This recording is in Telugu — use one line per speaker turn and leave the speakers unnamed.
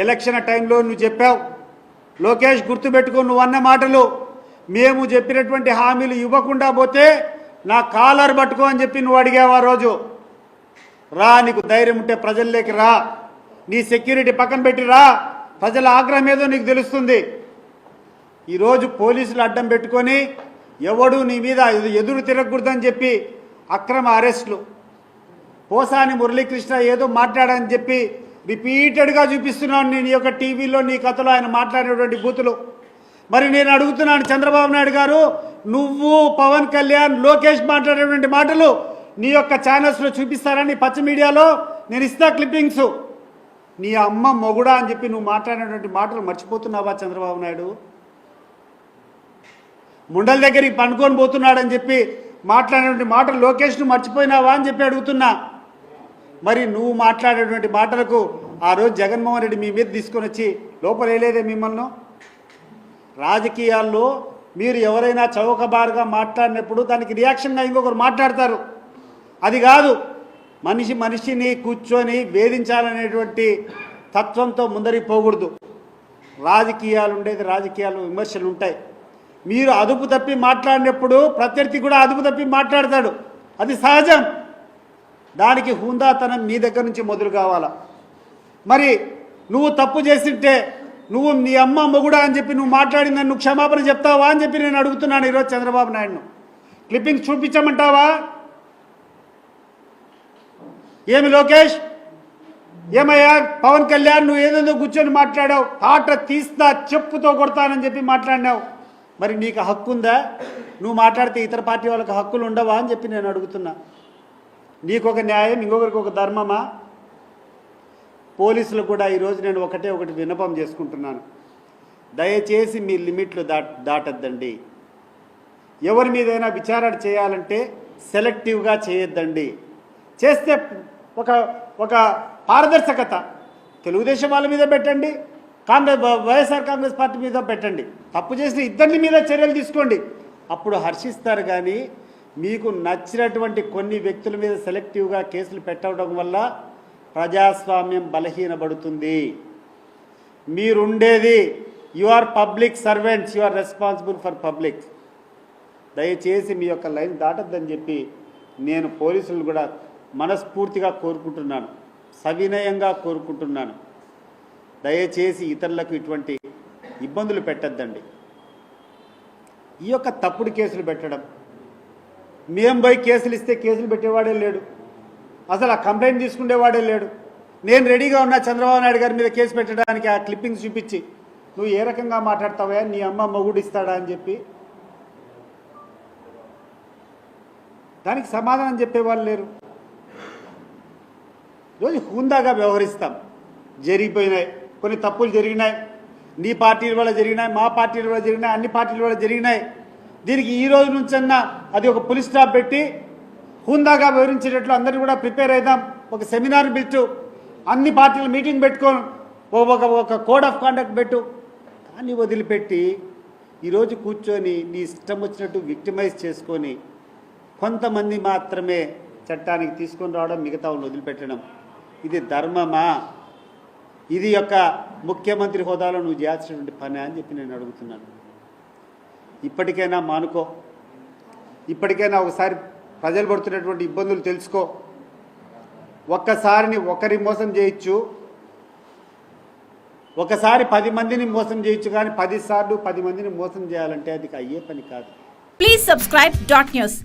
ఎలక్షన్ టైంలో నువ్వు చెప్పావు, లోకేష్ గుర్తుపెట్టుకో, నువ్వు అన్న మాటలు మేము చెప్పినటువంటి హామీలు ఇవ్వకుండా పోతే నా కాలర్ పట్టుకో అని చెప్పి నువ్వు అడిగావు ఆ రోజు. రా, నీకు ధైర్యం ఉంటే ప్రజల్లోకి రా, నీ సెక్యూరిటీ పక్కన పెట్టి రా, ప్రజల ఆగ్రహం ఏదో నీకు తెలుస్తుంది. ఈరోజు పోలీసులు అడ్డం పెట్టుకొని ఎవడు నీ మీద ఎదురు తిరగకూడదని చెప్పి అక్రమ అరెస్టులు, పోసాని మురళీకృష్ణ ఏదో మాట్లాడని చెప్పి రిపీటెడ్గా చూపిస్తున్నాను నేను ఈ యొక్క టీవీలో, నీ కథలో ఆయన మాట్లాడేటువంటి బూతులు. మరి నేను అడుగుతున్నాను చంద్రబాబు నాయుడు గారు, నువ్వు పవన్ కళ్యాణ్ లోకేష్ మాట్లాడేటువంటి మాటలు నీ యొక్క ఛానల్స్లో చూపిస్తారని పచ్చ మీడియాలో నేను ఇస్తా క్లిప్పింగ్స్. నీ అమ్మ మొగుడా అని చెప్పి నువ్వు మాట్లాడినటువంటి మాటలు మర్చిపోతున్నావా చంద్రబాబు నాయుడు? ముండల దగ్గరికి పండుకొని పోతున్నాడని చెప్పి మాట్లాడినటువంటి మాటలు లోకేష్ను మర్చిపోయినావా అని చెప్పి అడుగుతున్నా. మరి నువ్వు మాట్లాడేటువంటి మాటలకు ఆ రోజు జగన్మోహన్ రెడ్డి మీ మీద తీసుకొని వచ్చి లోపలేలేదే మిమ్మల్ని. రాజకీయాల్లో మీరు ఎవరైనా చౌకబారుగా మాట్లాడినప్పుడు దానికి రియాక్షన్గా ఇంకొకరు మాట్లాడతారు. అది కాదు, మనిషిని కూర్చొని వేధించాలనేటువంటి తత్వంతో ముందరికి పోకూడదు. రాజకీయాలు ఉండేది, రాజకీయాలు విమర్శలు ఉంటాయి. మీరు అదుపు తప్పి మాట్లాడినప్పుడు ప్రత్యర్థి కూడా అదుపు తప్పి మాట్లాడతాడు, అది సహజం. దానికి హుందాతనం మీ దగ్గర నుంచి మొదలు కావాలా. మరి నువ్వు తప్పు చేసింటే నువ్వు నీ అమ్మ మొగుడా అని చెప్పి నువ్వు మాట్లాడి నన్ను క్షమాపణ చెప్తావా అని చెప్పి నేను అడుగుతున్నాను ఈరోజు చంద్రబాబు నాయుడును. క్లిప్పింగ్స్ చూపించమంటావా? ఏమి లోకేష్, ఏమయ్యా పవన్ కళ్యాణ్, నువ్వు ఏదేదో కూర్చొని మాట్లాడావు, ఆట తీస్తా చెప్పుతో కొడతానని చెప్పి మాట్లాడినావు. మరి నీకు హక్కు ఉందా? నువ్వు మాట్లాడితే ఇతర పార్టీ వాళ్ళకి హక్కులు ఉండవా అని చెప్పి నేను అడుగుతున్నా. నీకొక న్యాయం, ఇంకొకరికి ఒక ధర్మమా? పోలీసులు కూడా ఈరోజు నేను ఒకటి విన్నపం చేసుకుంటున్నాను. దయచేసి మీ లిమిట్లు దాటద్దండి. ఎవరి మీదైనా విచారణ చేయాలంటే సెలెక్టివ్గా చేయొద్దండి. చేస్తే ఒక పారదర్శకత తెలుగుదేశం వాళ్ళ మీద పెట్టండి, వైఎస్ఆర్ కాంగ్రెస్ పార్టీ మీద పెట్టండి. తప్పు చేసిన ఇద్దరి మీద చర్యలు తీసుకోండి, అప్పుడు హర్షిస్తారు. కానీ మీకు నచ్చినటువంటి కొన్ని వ్యక్తుల మీద సెలెక్టివ్గా కేసులు పెట్టడం వల్ల ప్రజాస్వామ్యం బలహీనపడుతుంది. మీరుండేది, you are public servants, you are responsible for public. దయచేసి మీ యొక్క లైన్ దాటద్దని చెప్పి నేను పోలీసులు కూడా మనస్ఫూర్తిగా కోరుకుంటున్నాను, సవినయంగా కోరుకుంటున్నాను. దయచేసి ఇతరులకు ఇటువంటి ఇబ్బందులు పెట్టద్దండి. ఈ యొక్క తప్పుడు కేసులు పెట్టడం, మేము పోయి కేసులు ఇస్తే కేసులు పెట్టేవాడే లేడు, అసలు ఆ కంప్లైంట్ తీసుకునేవాడే లేడు. నేను రెడీగా ఉన్నా చంద్రబాబు నాయుడు గారి మీద కేసు పెట్టడానికి. ఆ క్లిప్పింగ్స్ చూపించి నువ్వు ఏ రకంగా మాట్లాడతావా, నీ అమ్మ మొగుడు ఇస్తాడా అని చెప్పి దానికి సమాధానం చెప్పేవాళ్ళు లేరు. రోజు హుందాగా వ్యవహరిస్తాం. జరిగిపోయినాయి, కొన్ని తప్పులు జరిగినాయి, నీ పార్టీల వల్ల జరిగినాయి, మా పార్టీల వల్ల జరిగినాయి, అన్ని పార్టీల వల్ల జరిగినాయి. దీనికి ఈ రోజు నుంచన్నా అది ఒక పులి స్టాప్ పెట్టి హుందాగా వివరించేటట్లు అందరినీ కూడా ప్రిపేర్ అవుదాం. ఒక సెమినార్ పెట్టు, అన్ని పార్టీల మీటింగ్ పెట్టుకొని ఒక కోడ్ ఆఫ్ కాండక్ట్ పెట్టు. కానీ వదిలిపెట్టి ఈరోజు కూర్చొని నీ ఇష్టం వచ్చినట్టు విక్టిమైజ్ చేసుకొని కొంతమంది మాత్రమే చట్టానికి తీసుకొని రావడం, మిగతా వదిలిపెట్టడం, ఇది ధర్మమా? ఇది యొక్క ముఖ్యమంత్రి హోదాలో నువ్వు చేయాల్సినటువంటి పని అని చెప్పి నేను అడుగుతున్నాను. ఇప్పటికైనా మానుకో, ఇప్పటికైనా ఒకసారి ప్రజలు పడుతున్నటువంటి ఇబ్బందులు తెలుసుకో. ఒకరి మోసం చేయొచ్చు, ఒకసారి 10 మందిని మోసం చేయొచ్చు, కానీ 10 సార్లు 10 మందిని మోసం చేయాలంటే అది అయ్యే పని కాదు.
Please subscribe .news.